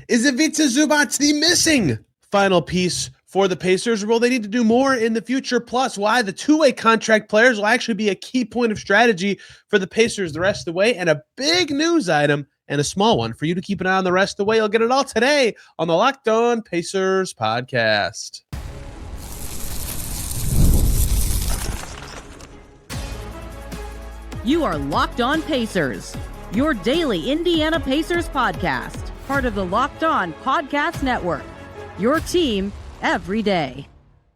Is Ivica Zubac the missing final piece for the Pacers? Will they need to do more in the future? Plus, why the two-way contract players will actually be a key point of strategy for the Pacers the rest of the way, and a big news item and a small one for you to keep an eye on the rest of the way. You'll get it all today on the Locked On Pacers podcast. You are Locked On Pacers, your daily Indiana Pacers podcast, part of the Locked On Podcast Network, your team every day.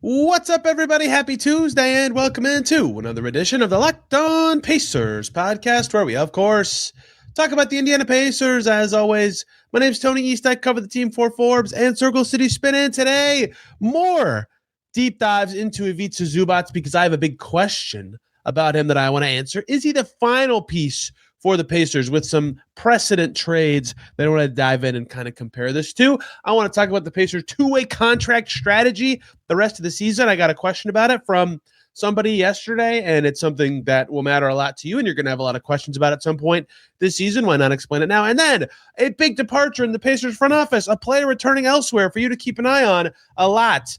What's up, everybody? Happy Tuesday, and welcome into another edition of the Locked On Pacers podcast, where we, of course, talk about the Indiana Pacers. As always, my name's Tony East. I cover the team for Forbes and Circle City Spin. And today, more deep dives into Ivica Zubac because I have a big question about him that I want to answer. Is he the final piece for the Pacers with some precedent trades that I want to dive in and kind of compare this to? I want to talk about the Pacers' two-way contract strategy the rest of the season. I got a question about it from somebody yesterday, and it's something that will matter a lot to you, and you're going to have a lot of questions about at some point this season. Why not explain it now? And then a big departure in the Pacers front office, a player returning elsewhere for you to keep an eye on. A lot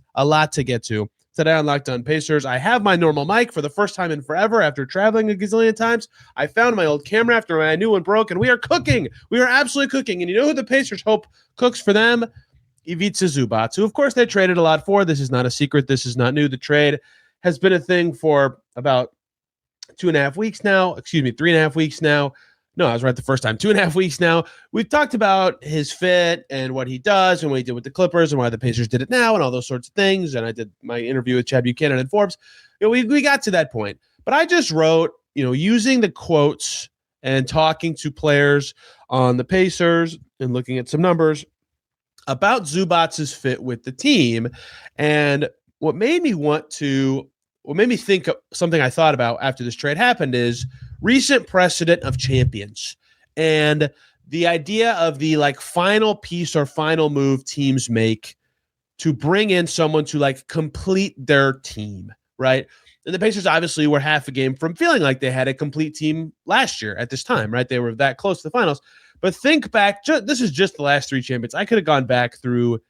to get to today on Locked On Pacers. I have my normal mic for the first time in forever after traveling a gazillion times. I found my old camera after my new one broke, and we are cooking. We are absolutely cooking. And you know who the Pacers hope cooks for them? Ivica Zubac, who, of course, they traded a lot for. This is not a secret. This is not new. The trade has been a thing for about 3.5 weeks now. No, I was right the first time. 2.5 weeks now. We've talked about his fit and what he does and what he did with the Clippers and why the Pacers did it now and all those sorts of things. And I did my interview with Chad Buchanan and Forbes. You know, we got to that point. But I just wrote, using the quotes and talking to players on the Pacers and looking at some numbers about Zubac's fit with the team. And what made me think of something I thought about after this trade happened is recent precedent of champions and the idea of the final piece or final move teams make to bring in someone to complete their team, right? And the Pacers obviously were half a game from feeling like they had a complete team last year at this time, right? They were that close to the finals. But think back, this is just the last three champions. I could have gone back through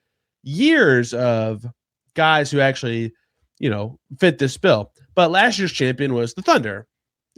years of guys who actually, fit this bill. But last year's champion was the Thunder.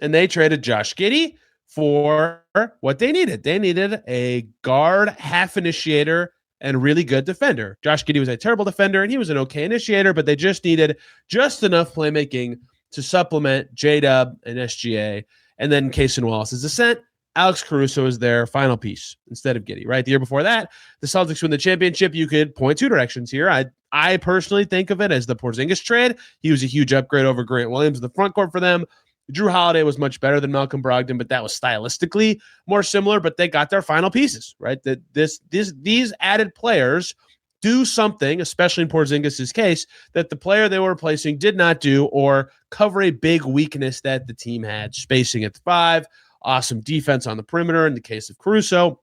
And they traded Josh Giddey for what they needed. They needed a guard, half initiator, and really good defender. Josh Giddey was a terrible defender, and he was an okay initiator, but they just needed just enough playmaking to supplement J-Dub and SGA. And then Cason Wallace's ascent. Alex Caruso is their final piece instead of Giddey, right? The year before that, the Celtics win the championship. You could point two directions here. I personally think of it as the Porzingis trade. He was a huge upgrade over Grant Williams in the front court for them. Drew Holiday was much better than Malcolm Brogdon, but that was stylistically more similar, but they got their final pieces, right? These added players do something, especially in Porzingis' case, that the player they were replacing did not do or cover a big weakness that the team had. Spacing at the 5, awesome defense on the perimeter in the case of Caruso.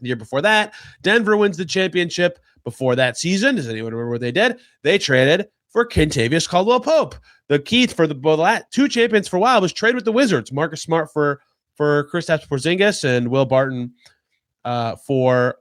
The year before that, Denver wins the championship. Before that season, does anyone remember what they did? They traded for Kentavious Caldwell-Pope. The key for the two champions for a while was trade with the Wizards. Marcus Smart for Kristaps Porzingis and Will Barton for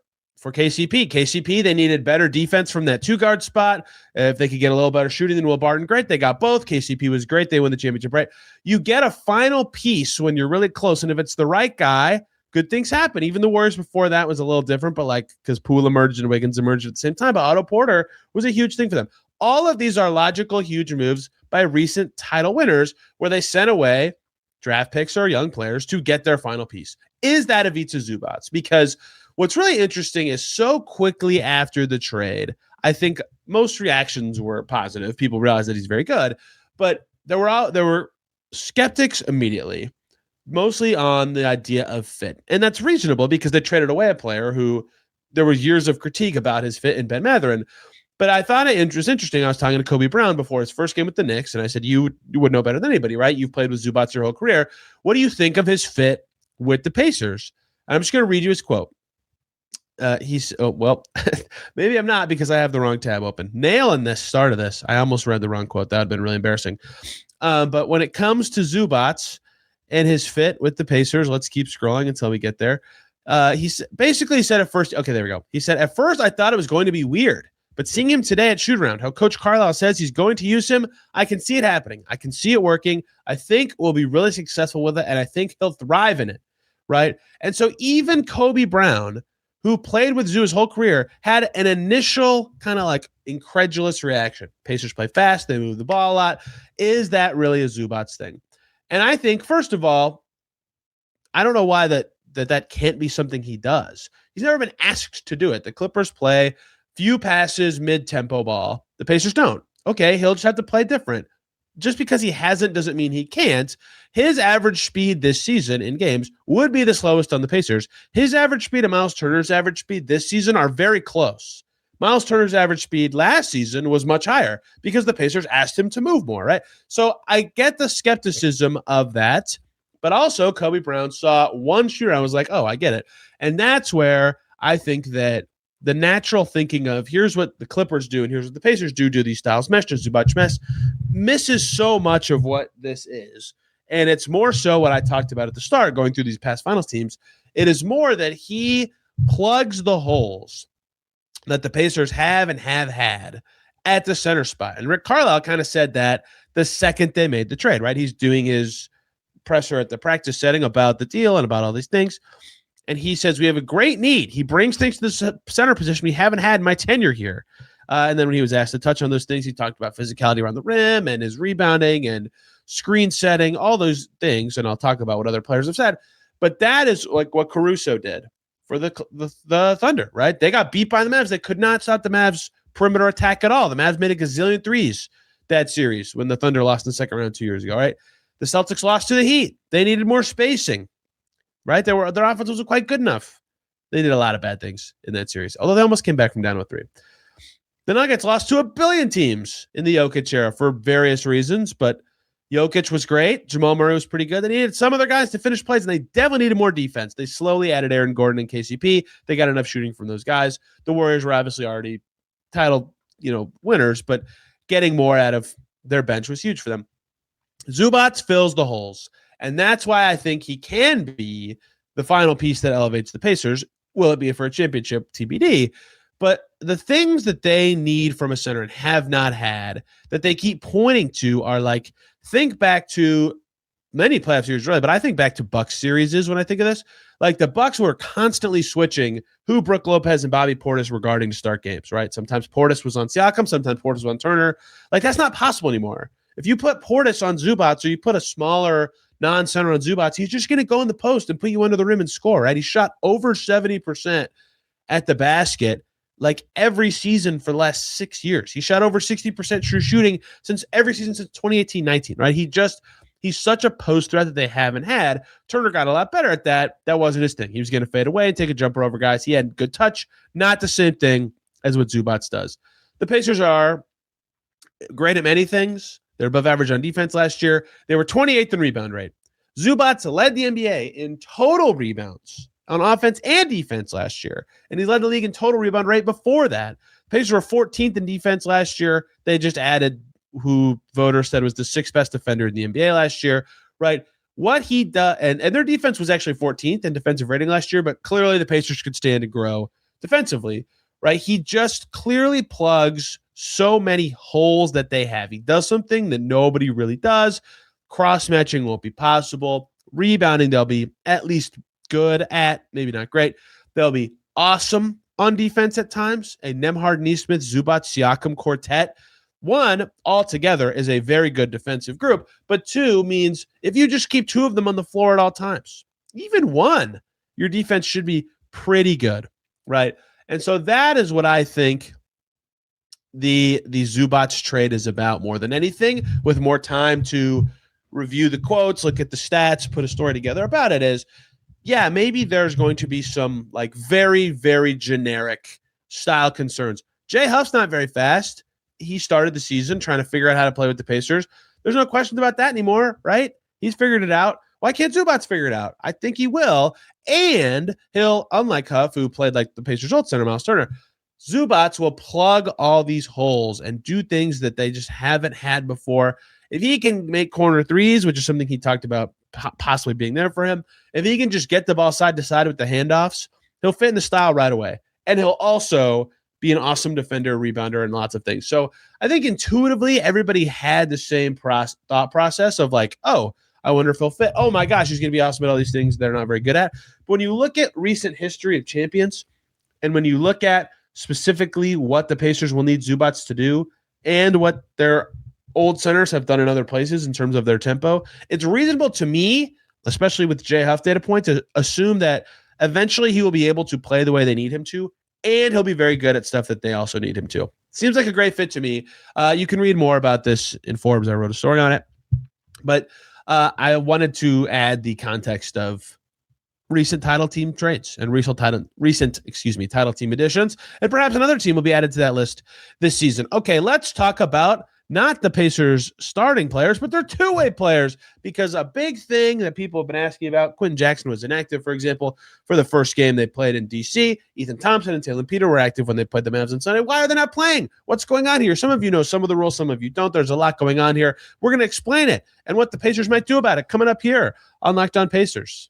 KCP. KCP, they needed better defense from that two-guard spot. If they could get a little better shooting than Will Barton, great. They got both. KCP was great. They won the championship, right? You get a final piece when you're really close, and if it's the right guy, good things happen. Even the Warriors before that was a little different, but because Poole emerged and Wiggins emerged at the same time, but Otto Porter was a huge thing for them. All of these are logical, huge moves by recent title winners where they sent away draft picks or young players to get their final piece. Is that Ivica Zubac? Because what's really interesting is so quickly after the trade, I think most reactions were positive. People realized that he's very good, but there were skeptics immediately, mostly on the idea of fit. And that's reasonable because they traded away a player who there was years of critique about his fit in Ben Mathurin. But I thought it was interesting. I was talking to Kobe Brown before his first game with the Knicks, and I said, you would know better than anybody, right? You've played with Zubac your whole career. What do you think of his fit with the Pacers? And I'm just going to read you his quote. Maybe I'm not because I have the wrong tab open. Nailing this start of this. I almost read the wrong quote. That would have been really embarrassing. But when it comes to Zubac and his fit with the Pacers, let's keep scrolling until we get there. Basically said at first, okay, there we go. He said, at first I thought it was going to be weird, but seeing him today at shoot around, how Coach Carlisle says he's going to use him, I can see it happening. I can see it working. I think we'll be really successful with it, and I think he'll thrive in it, right? And so even Kobe Brown, who played with Zoo his whole career, had an initial kind of like incredulous reaction. Pacers play fast. They move the ball a lot. Is that really a Zubac's thing? And I think, first of all, I don't know why that can't be something he does. He's never been asked to do it. The Clippers play few passes, mid-tempo ball. The Pacers don't. Okay, he'll just have to play different. Just because he hasn't doesn't mean he can't. His average speed this season in games would be the slowest on the Pacers. His average speed and Miles Turner's average speed this season are very close. Miles Turner's average speed last season was much higher because the Pacers asked him to move more, right? So I get the skepticism of that, but also Kobe Brown saw one shooter and was like, oh, I get it. And that's where I think that the natural thinking of here's what the Clippers do and here's what the Pacers do these styles mesh, does Zubac mesh, misses so much of what this is. And it's more so what I talked about at the start, going through these past finals teams. It is more that he plugs the holes that the Pacers have and have had at the center spot. And Rick Carlisle kind of said that the second they made the trade, right? He's doing his presser at the practice setting about the deal and about all these things. And he says, we have a great need. He brings things to the center position we haven't had in my tenure here. And then when he was asked to touch on those things, he talked about physicality around the rim and his rebounding and screen setting, all those things. And I'll talk about what other players have said. But that is like what Caruso did for the Thunder, right? They got beat by the Mavs. They could not stop the Mavs' perimeter attack at all. The Mavs made a gazillion threes that series when the Thunder lost in the second round 2 years ago, right? The Celtics lost to the Heat. They needed more spacing, right? Their offense wasn't quite good enough. They did a lot of bad things in that series, although they almost came back from down 0-3. The Nuggets lost to a billion teams in the Jokic era for various reasons, but Jokic was great. Jamal Murray was pretty good. They needed some other guys to finish plays, and they definitely needed more defense. They slowly added Aaron Gordon and KCP. They got enough shooting from those guys. The Warriors were obviously already title, winners, but getting more out of their bench was huge for them. Zubac fills the holes, and that's why I think he can be the final piece that elevates the Pacers. Will it be for a championship? TBD. But the things that they need from a center and have not had that they keep pointing to are like, think back to many playoff series, really, but I think back to Bucks series when I think of this. Like the Bucks were constantly switching who Brook Lopez and Bobby Portis were guarding to start games, right? Sometimes Portis was on Siakam, sometimes Portis was on Turner. Like that's not possible anymore. If you put Portis on Zubac or you put a smaller non-center on Zubac, he's just going to go in the post and put you under the rim and score, right? He shot over 70% at the basket like every season for the last 6 years. He shot over 60% true shooting since every season since 2018-19, right? He's such a post threat that they haven't had. Turner got a lot better at that. That wasn't his thing. He was going to fade away and take a jumper over guys. He had good touch. Not the same thing as what Zubac does. The Pacers are great at many things. They're above average on defense last year. They were 28th in rebound rate. Zubac led the NBA in total rebounds on offense and defense last year. And he led the league in total rebound rate before that. Pacers were 14th in defense last year. They just added who voters said was the sixth best defender in the NBA last year, right? What he does, and their defense was actually 14th in defensive rating last year, but clearly the Pacers could stand to grow defensively, right? He just clearly plugs so many holes that they have. He does something that nobody really does. Cross-matching won't be possible. Rebounding, they'll be at least good at, maybe not great. They'll be awesome on defense at times. A Nembhard, Nesmith, Zubac, Siakam quartet. One, altogether, is a very good defensive group. But two means if you just keep two of them on the floor at all times, even one, your defense should be pretty good, right? And so that is what I think the Zubac trade is about more than anything, with more time to review the quotes, look at the stats, put a story together about it is, yeah, maybe there's going to be some like very, very generic style concerns. Jay Huff's not very fast. He started the season trying to figure out how to play with the Pacers. There's no questions about that anymore, right? He's figured it out. Why can't Zubac figure it out? I think he will. And he'll, unlike Huff, who played like the Pacers' old center, Miles Turner, Zubac will plug all these holes and do things that they just haven't had before. If he can make corner threes, which is something he talked about possibly being there for him. If he can just get the ball side to side with the handoffs, he'll fit in the style right away. And he'll also be an awesome defender, rebounder, and lots of things. So I think intuitively, everybody had the same thought process of like, oh, I wonder if he'll fit. Oh my gosh, he's going to be awesome at all these things they're not very good at. But when you look at recent history of champions, and when you look at specifically what the Pacers will need Zubac to do and what their old centers have done in other places in terms of their tempo, it's reasonable to me, especially with Jay Huff data points, to assume that eventually he will be able to play the way they need him to, and he'll be very good at stuff that they also need him to. Seems like a great fit to me. You can read more about this in Forbes. I wrote a story on it. But I wanted to add the context of recent title team trades and recent title team additions, and perhaps another team will be added to that list this season. Okay, let's talk about not the Pacers starting players, but their two-way players, because a big thing that people have been asking about, Quentin Jackson was inactive, for example, for the first game they played in D.C. Ethan Thompson and Taylor Peter were active when they played the Mavs on Sunday. Why are they not playing? What's going on here? Some of you know some of the rules, some of you don't. There's a lot going on here. We're going to explain it and what the Pacers might do about it coming up here on Locked On Pacers.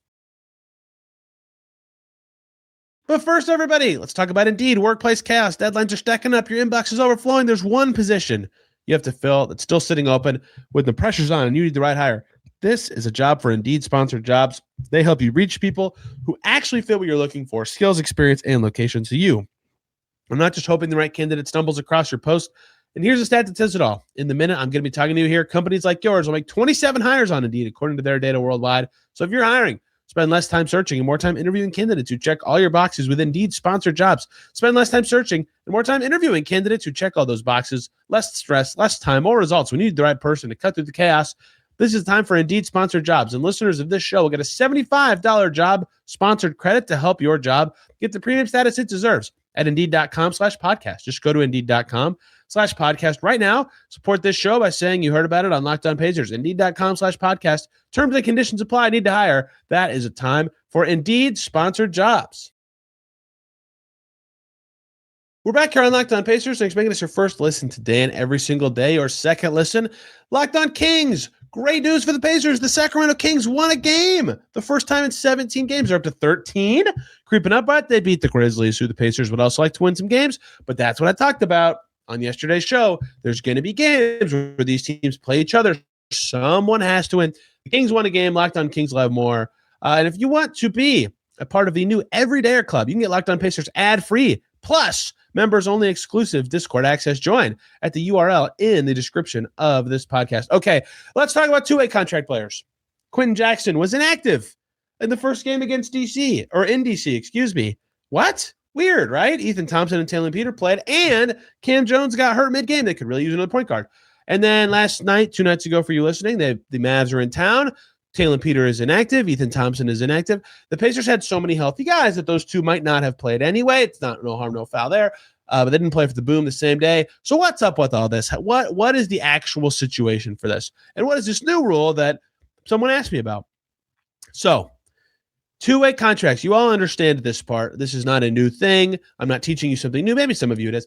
But first, everybody, let's talk about Indeed. Workplace chaos. Deadlines are stacking up. Your inbox is overflowing. There's one position you have to fill that's still sitting open with the pressures on, and you need the right hire. This is a job for Indeed sponsored jobs. They help you reach people who actually fit what you're looking for, skills, experience, and location to you. I'm not just hoping the right candidate stumbles across your post. And here's a stat that says it all. In the minute I'm going to be talking to you here, companies like yours will make 27 hires on Indeed, according to their data worldwide. So if you're hiring, spend less time searching and more time interviewing candidates who check all your boxes with Indeed sponsored jobs. Spend less time searching and more time interviewing candidates who check all those boxes. Less stress, less time, more results. We need the right person to cut through the chaos. This is time for Indeed sponsored jobs. And listeners of this show will get a $75 job sponsored credit to help your job get the premium status it deserves at Indeed.com/podcast. Just go to Indeed.com/podcast right now. Support this show by saying you heard about it on Locked On Pacers. Indeed.com/podcast. Terms and conditions apply. Need to hire. That is a time for Indeed sponsored jobs. We're back here on Locked On Pacers. Thanks for making us your first listen today and every single day, or second listen. Locked On Kings. Great news for the Pacers. The Sacramento Kings won a game. The first time in 17 games. They're up to 13. Creeping up, but they beat the Grizzlies, who the Pacers would also like to win some games. But that's what I talked about on yesterday's show. There's going to be games where these teams play each other. Someone has to win. The Kings won a game. Locked On Kings will have more. And if you want to be a part of the new Everydayer Club, you can get Locked On Pacers ad-free. Plus, members-only exclusive Discord access. Join at the URL in the description of this podcast. Okay, let's talk about two-way contract players. Quentin Jackson was inactive in the first game against DC, or in DC, excuse me. What? Weird, right? Ethan Thompson and Taylor Peter played, and Cam Jones got hurt mid-game. They could really use another point guard. And then last night, 2 nights ago for you listening, the Mavs are in town. Taylor Peter is inactive. Ethan Thompson is inactive. The Pacers had so many healthy guys that those two might not have played anyway. It's not no harm, no foul there. But they didn't play for the Boom the same day. So what's up with all this? What is the actual situation for this? And what is this new rule that someone asked me about? So, two-way contracts. You all understand this part. This is not a new thing. I'm not teaching you something new. Maybe some of you it is.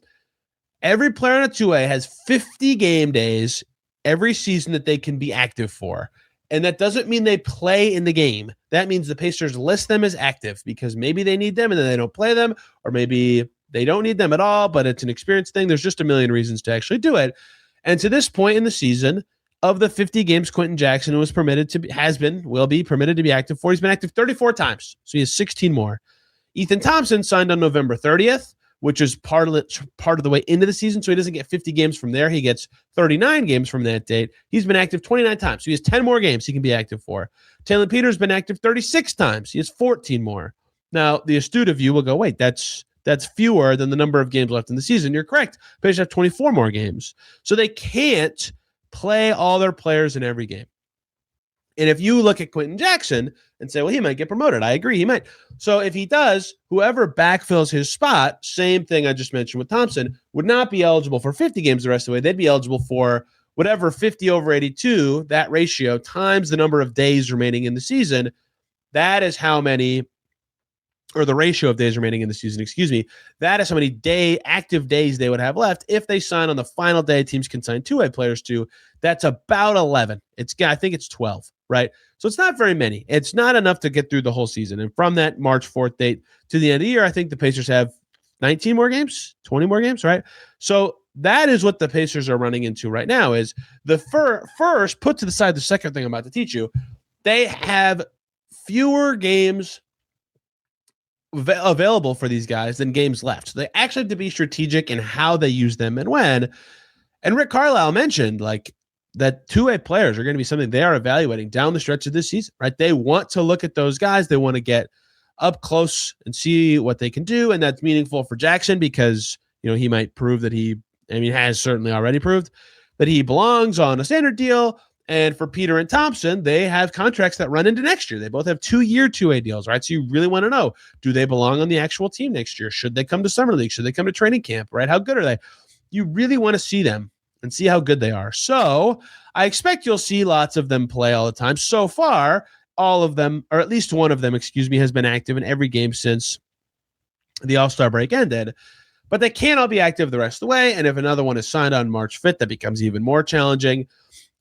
Every player on a two-way has 50 game days every season that they can be active for. And that doesn't mean they play in the game. That means the Pacers list them as active because maybe they need them and then they don't play them, or maybe they don't need them at all, but it's an experience thing. There's just a million reasons to actually do it. And to this point in the season, of the 50 games Quentin Jackson will be permitted to be active for, he's been active 34 times. So he has 16 more. Ethan Thompson signed on November 30th, which is part of the way into the season. So he doesn't get 50 games from there. He gets 39 games from that date. He's been active 29 times. So he has 10 more games he can be active for. Taylor Peter's been active 36 times. He has 14 more. Now, the astute of you will go, wait, that's fewer than the number of games left in the season. You're correct. Pacers have 24 more games. So they can't play all their players in every game. And if you look at Quentin Jackson and say, well, he might get promoted. I agree, he might. So if he does, whoever backfills his spot, same thing I just mentioned with Thompson, would not be eligible for 50 games the rest of the way. They'd be eligible for whatever 50 over 82, that ratio, times the number of days remaining in the season. That is how many, or the ratio of days remaining in the season, that is how many active days they would have left if they sign on the final day teams can sign two-way players to. That's about 11. I think it's 12. right? So it's not very many. It's not enough to get through the whole season. And from that March 4th date to the end of the year, I think the Pacers have 19 more games, 20 more games, right? So that is what the Pacers are running into right now is the first, put to the side the second thing I'm about to teach you, they have fewer games available for these guys than games left. So they actually have to be strategic in how they use them and when. And Rick Carlisle mentioned like that two-way players are going to be something they are evaluating down the stretch of this season, right? They want to look at those guys. They want to get up close and see what they can do. And that's meaningful for Jackson because, he might prove that has certainly already proved that he belongs on a standard deal. And for Peter and Thompson, they have contracts that run into next year. They both have 2-year 2A deals, right? So you really want to know, do they belong on the actual team next year? Should they come to Summer League? Should they come to training camp, right? How good are they? You really want to see them and see how good they are. So I expect you'll see lots of them play all the time. So far, all of them, or at least one of them, has been active in every game since the All-Star break ended. But they can't all be active the rest of the way. And if another one is signed on March 5th, that becomes even more challenging.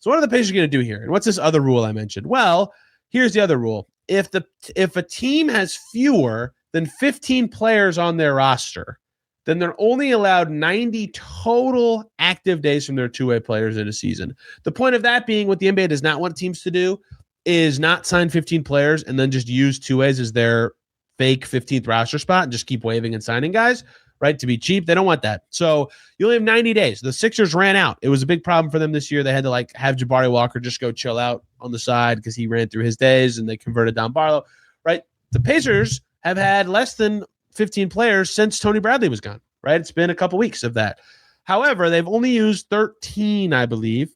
So what are the Pacers going to do here? And what's this other rule I mentioned? Well, here's the other rule. If a team has fewer than 15 players on their roster, then they're only allowed 90 total active days from their two-way players in a season. The point of that being what the NBA does not want teams to do is not sign 15 players and then just use two-ways as their fake 15th roster spot and just keep waiving and signing guys, right, to be cheap. They don't want that. So you only have 90 days. The Sixers ran out. It was a big problem for them this year. They had to have Jabari Walker just go chill out on the side because he ran through his days and they converted Don Barlow, right? The Pacers have had less than 15 players since Tony Bradley was gone, right? It's been a couple weeks of that. However, they've only used 13, I believe.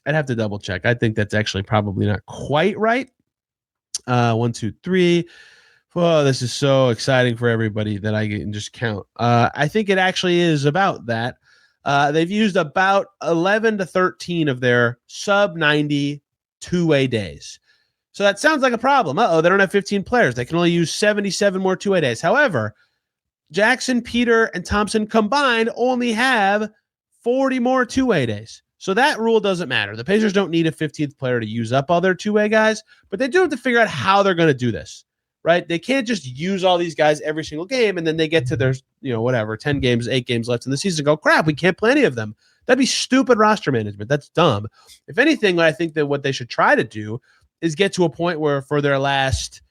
I'd have to double check. I think that's actually probably not quite right. 1, 2, 3. Oh, this is so exciting for everybody that I can just count. I think it actually is about that. They've used about 11 to 13 of their sub-90 two-way days. So that sounds like a problem. They don't have 15 players. They can only use 77 more two-way days. However, Jackson, Peter, and Thompson combined only have 40 more two-way days. So that rule doesn't matter. The Pacers don't need a 15th player to use up all their two-way guys, but they do have to figure out how they're going to do this. Right? They can't just use all these guys every single game and then they get to their, 10 games, 8 games left in the season and go, crap, we can't play any of them. That'd be stupid roster management. That's dumb. If anything, I think that what they should try to do is get to a point where for their last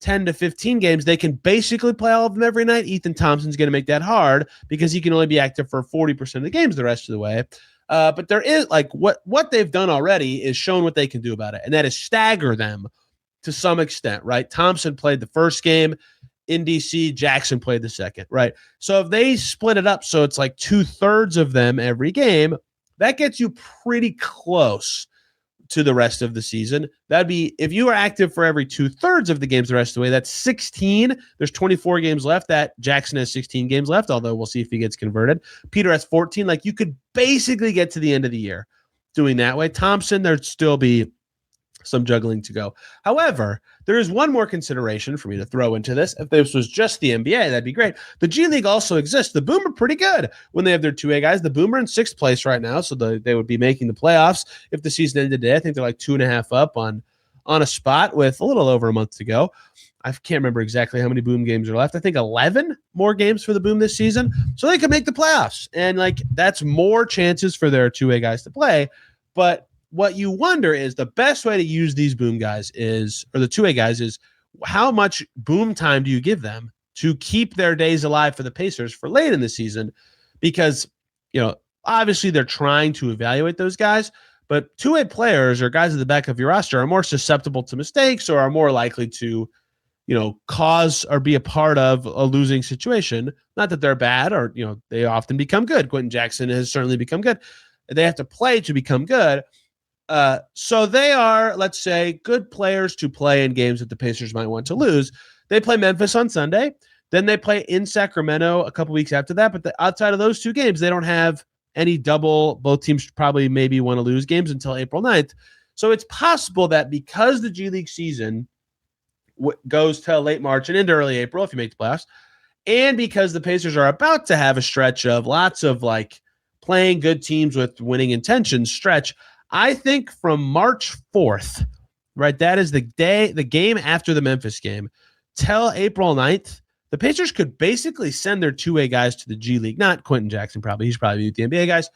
10 to 15 games, they can basically play all of them every night. Ethan Thompson's going to make that hard because he can only be active for 40% of the games the rest of the way. But there is what they've done already is shown what they can do about it. And that is stagger them to some extent, right? Thompson played the first game in DC. Jackson played the second, right? So if they split it up so it's like 2/3 of them every game, that gets you pretty close to the rest of the season. That'd be, if you are active for every 2/3 of the games the rest of the way, that's 16. There's 24 games left. That Jackson has 16 games left, although we'll see if he gets converted. Peter has 14. You could basically get to the end of the year doing that way. Thompson, there'd still be some juggling to go. However, there is one more consideration for me to throw into this. If this was just the NBA, that'd be great. The G League also exists. The Boom are pretty good when they have their 2A guys. The Boom are in 6th place right now, so they would be making the playoffs if the season ended today. I think they're 2.5 up on a spot with a little over a month to go. I can't remember exactly how many Boom games are left. I think 11 more games for the Boom this season, so they could make the playoffs. And that's more chances for their 2A guys to play. But what you wonder is the best way to use these Boom guys or the 2A guys is how much Boom time do you give them to keep their days alive for the Pacers for late in the season? Because, obviously they're trying to evaluate those guys, but 2A players or guys at the back of your roster are more susceptible to mistakes or are more likely to, cause or be a part of a losing situation. Not that they're bad or, they often become good. Quentin Jackson has certainly become good. They have to play to become good. So they are, let's say, good players to play in games that the Pacers might want to lose. They play Memphis on Sunday. Then they play in Sacramento a couple weeks after that. But outside of those 2 games, they don't have any double. Both teams probably maybe want to lose games until April 9th. So it's possible that because the G League season goes to late March and into early April, if you make the playoffs, and because the Pacers are about to have a stretch of lots of playing good teams with winning intentions stretch, I think from March 4th right? That is the game after the Memphis game. Till April 9th, the Pacers could basically send their two-way guys to the G League. Not Quentin Jackson, probably. He's probably with the NBA guys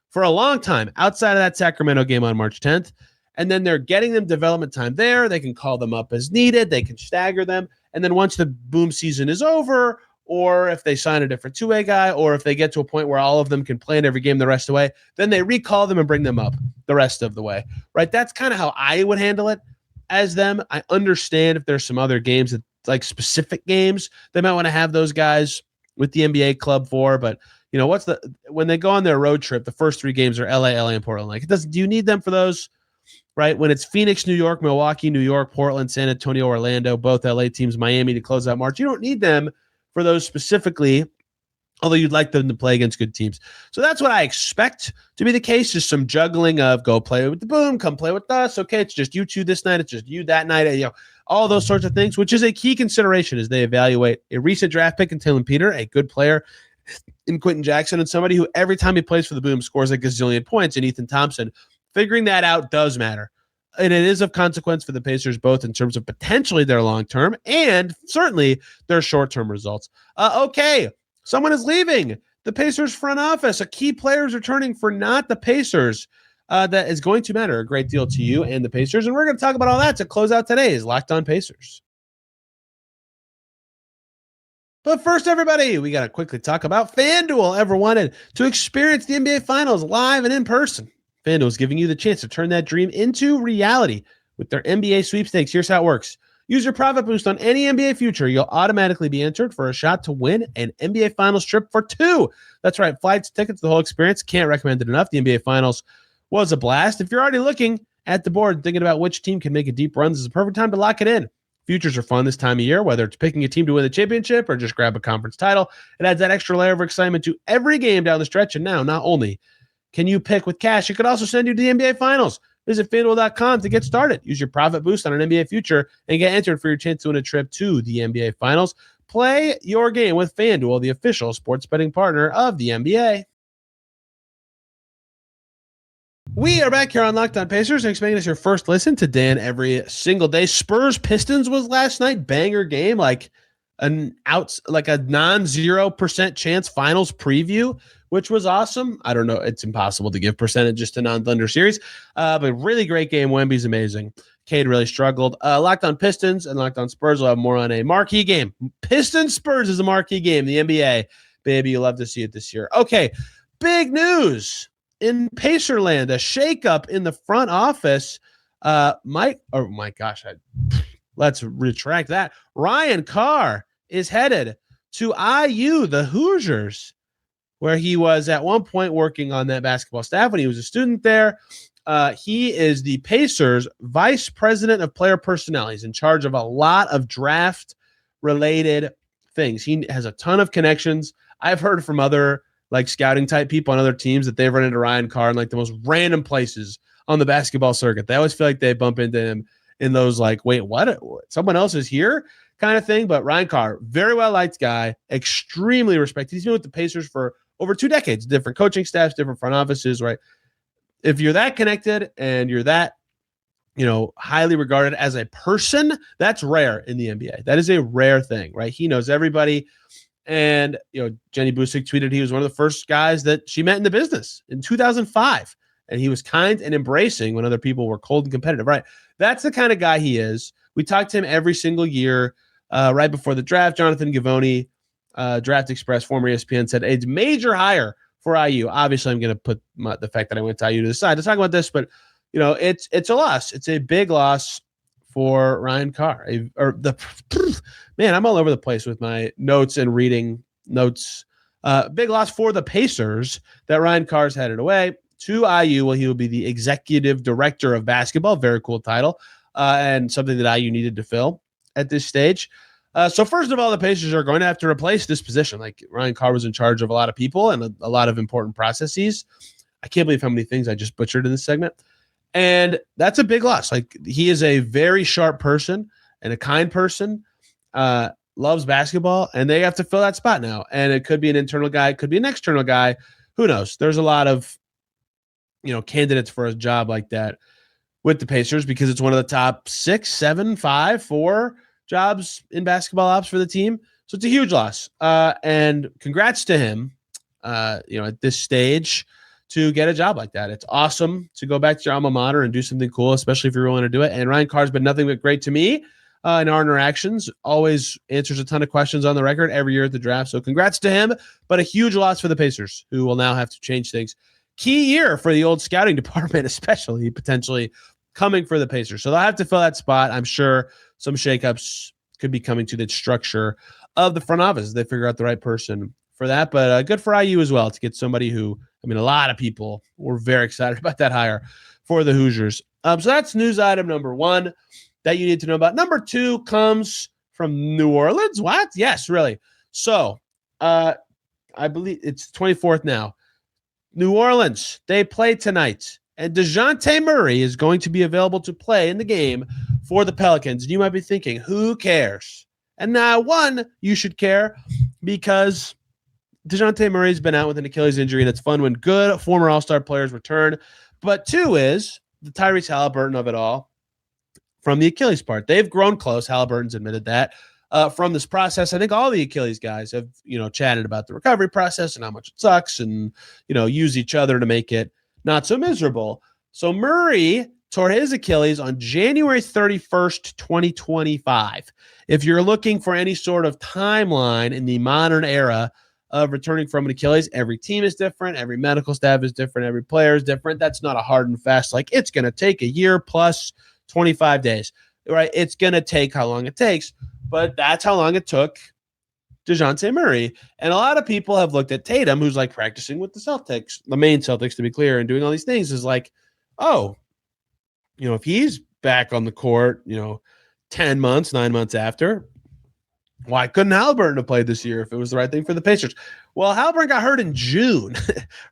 for a long time outside of that Sacramento game on March 10th. And then they're getting them development time there. They can call them up as needed. They can stagger them. And then once the boom season is over, or if they sign a different two-way guy, or if they get to a point where all of them can play in every game the rest of the way, then they recall them and bring them up the rest of the way, right? That's kind of how I would handle it as them. I understand if there's some other games that like specific games they might want to have those guys with the NBA club for, but you know, when they go on their road trip, the first three games are LA, and Portland. Like, do you need them for those? Right? When it's Phoenix, New York, Milwaukee, New York, Portland, San Antonio, Orlando, both LA teams, Miami to close out March. You don't need them for those specifically, although you'd like them to play against good teams. So that's what I expect to be the case, just some juggling of go play with the boom, come play with us. Okay, it's just you two this night, it's just you that night, you know, all those sorts of things, which is a key consideration as they evaluate a recent draft pick in Taylor Peter, a good player in Quentin Jackson, and somebody who every time he plays for the boom scores a gazillion points in Ethan Thompson. Figuring that out does matter. And it is of consequence for the Pacers, both in terms of potentially their long-term and certainly their short-term results. Okay, someone is leaving the Pacers front office. A key player is returning for not the Pacers. That is going to matter a great deal to you and the Pacers. And we're going to talk about all that to close out today's Locked On Pacers. But first, everybody, we got to quickly talk about FanDuel. Ever wanted to experience the NBA Finals live and in person? FanDuel is giving you the chance to turn that dream into reality with their NBA sweepstakes. Here's how it works. Use your profit boost on any NBA future. You'll automatically be entered for a shot to win an NBA Finals trip for two. That's right. Flights, tickets, the whole experience. Can't recommend it enough. The NBA Finals was a blast. If you're already looking at the board, thinking about which team can make a deep run, this is the perfect time to lock it in. Futures are fun this time of year, whether it's picking a team to win the championship or just grab a conference title. It adds that extra layer of excitement to every game down the stretch. And now, not only can you pick with cash, it could also send you to the NBA Finals. Visit FanDuel.com to get started. Use your profit boost on an NBA future and get entered for your chance to win a trip to the NBA Finals. Play your game with FanDuel, the official sports betting partner of the NBA. We are back here on Locked On Pacers. Thanks for making us your first listen to Dan every single day. Spurs Pistons was last night. Banger game, like a non-0% chance finals preview, which was awesome. I don't know. It's impossible to give percentages to non-Thunder series, but really great game. Wemby's amazing. Cade really struggled. Locked On Pistons and Locked On Spurs will have more on a marquee game. Pistons Spurs is a marquee game. The NBA, baby, you'll love to see it this year. Okay, big news in Pacerland. A shakeup in the front office. Let's retract that. Ryan Carr is headed to IU, the Hoosiers, where he was at one point working on that basketball staff when he was a student there. He is the Pacers vice president of player personnel. He's in charge of a lot of draft-related things. He has a ton of connections. I've heard from other like scouting type people on other teams that they've run into Ryan Carr in like the most random places on the basketball circuit. They always feel like they bump into him in those like, wait, what? Someone else is here kind of thing. But Ryan Carr, very well-liked guy, extremely respected. He's been with the Pacers for over 2 decades, different coaching staffs, different front offices, right? If you're that connected and you're that, highly regarded as a person, that's rare in the NBA. That is a rare thing, right? He knows everybody. And, Jenny Busick tweeted he was one of the first guys that she met in the business in 2005. And he was kind and embracing when other people were cold and competitive, right? That's the kind of guy he is. We talk to him every single year. Right before the draft, Jonathan Givony, Draft Express, former ESPN, said a major hire for IU. Obviously, I'm going to put the fact that I went to IU to the side to talk about this, but it's a loss. It's a big loss for Ryan Carr. Man, I'm all over the place with my notes and reading notes. Big loss for the Pacers that Ryan Carr's headed away to IU. Well, he will be the executive director of basketball. Very cool title, and something that IU needed to fill at this stage. So first of all, the Pacers are going to have to replace this position. Like Ryan Carr was in charge of a lot of people and a lot of important processes. I can't believe how many things I just butchered in this segment. And that's a big loss. Like he is a very sharp person and a kind person, loves basketball, and they have to fill that spot now. And it could be an internal guy. It could be an external guy. Who knows? There's a lot of, candidates for a job like that. with the Pacers because it's one of the top 6, 7, 5, 4 jobs in basketball ops for the team. So it's a huge loss. And congrats to him, at this stage to get a job like that. It's awesome to go back to your alma mater and do something cool, especially if you're willing to do it. And Ryan Carr's been nothing but great to me in our interactions. Always answers a ton of questions on the record every year at the draft. So congrats to him, but a huge loss for the Pacers, who will now have to change things. Key year for the old scouting department, especially potentially coming for the Pacers. So they'll have to fill that spot. I'm sure some shakeups could be coming to the structure of the front office. They figure out the right person for that, but good for IU as well to get somebody who, a lot of people were very excited about that hire for the Hoosiers. So that's news item number 1 that you need to know about. Number 2 comes from New Orleans. What? Yes, really. So I believe it's 24th now. New Orleans, they play tonight, and Dejounte Murray is going to be available to play in the game for the Pelicans. And you might be thinking, who cares? And now, 1, you should care because Dejounte Murray's been out with an Achilles injury, and it's fun when good former All-Star players return. But 2 is the Tyrese Haliburton of it all from the Achilles part. They've grown close. Haliburton's admitted that from this process. I think all the Achilles guys have, chatted about the recovery process and how much it sucks and, use each other to make it not so miserable. So Murray tore his Achilles on January 31st, 2025. If you're looking for any sort of timeline in the modern era of returning from an Achilles, every team is different, every medical staff is different, every player is different. That's not a hard and fast, like it's going to take a year plus 25 days, right? It's going to take how long it takes, but that's how long it took Dejounte Murray. And a lot of people have looked at Tatum, who's like practicing with the Celtics, the main Celtics to be clear, and doing all these things is like, oh, if he's back on the court, 10 months, 9 months after, why couldn't Haliburton have played this year if it was the right thing for the Pacers? Well, Haliburton got hurt in June,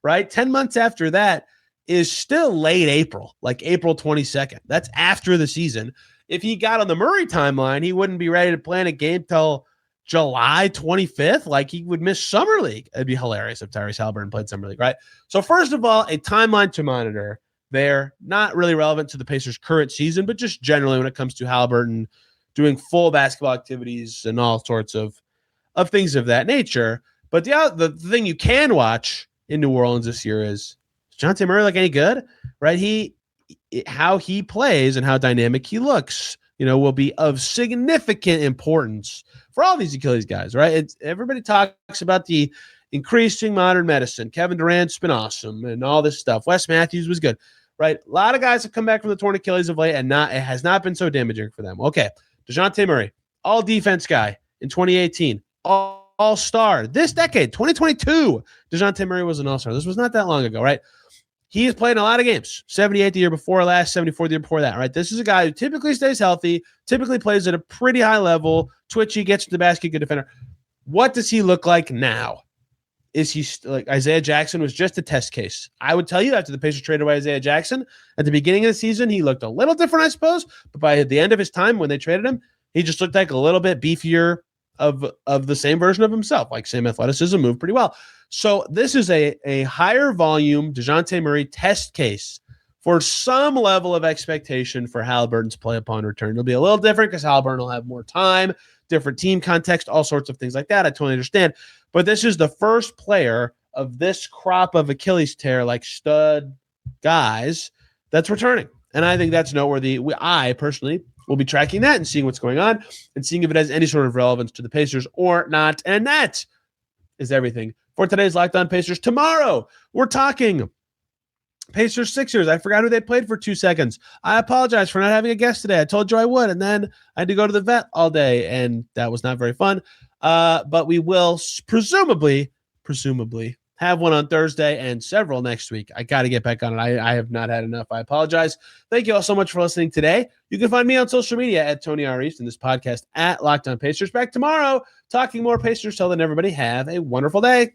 right? 10 months after that is still late April, like April 22nd. That's after the season. If he got on the Murray timeline, he wouldn't be ready to play in a game till July 25th. Like he would miss Summer League. It'd be hilarious if Tyrese Haliburton played Summer League, right? So first of all, a timeline to monitor there. Not really relevant to the Pacers' current season, but just generally when it comes to Haliburton doing full basketball activities and all sorts of things of that nature. But the thing you can watch in New Orleans this year is Dejounte Murray like any good, right? How he plays and how dynamic he looks, will be of significant importance for all these Achilles guys, right? Everybody talks about the increasing modern medicine. Kevin Durant's been awesome and all this stuff. Wes Matthews was good, right? A lot of guys have come back from the torn Achilles of late, and it has not been so damaging for them. Okay. Dejounte Murray, all defense guy in 2018, all-star this decade, 2022. Dejounte Murray was an all-star. This was not that long ago, right? He has played in a lot of games, 78 the year before last, 74 the year before that, right? This is a guy who typically stays healthy, typically plays at a pretty high level, twitchy, gets to the basket, good defender. What does he look like now? Is he like Isaiah Jackson was just a test case? I would tell you after the Pacers traded away Isaiah Jackson at the beginning of the season, he looked a little different, I suppose. But by the end of his time when they traded him, he just looked like a little bit beefier of the same version of himself, like same athleticism, moved pretty well. So this is a higher volume Dejounte Murray test case for some level of expectation for Haliburton's play upon return. It'll be a little different because Haliburton will have more time, different team context, all sorts of things like that. I totally understand. But this is the first player of this crop of Achilles tear, like stud guys, that's returning. And I think that's noteworthy. I personally will be tracking that and seeing what's going on and seeing if it has any sort of relevance to the Pacers or not. And that is everything for today's Locked On Pacers. Tomorrow, we're talking Pacers Sixers. I forgot who they played for 2 seconds. I apologize for not having a guest today. I told you I would, and then I had to go to the vet all day, and that was not very fun. But we will presumably have one on Thursday and several next week. I got to get back on it. I have not had enough. I apologize. Thank you all so much for listening today. You can find me on social media at Tony R. East and this podcast at Locked On Pacers. Back tomorrow talking more Pacers. Till then, everybody have a wonderful day.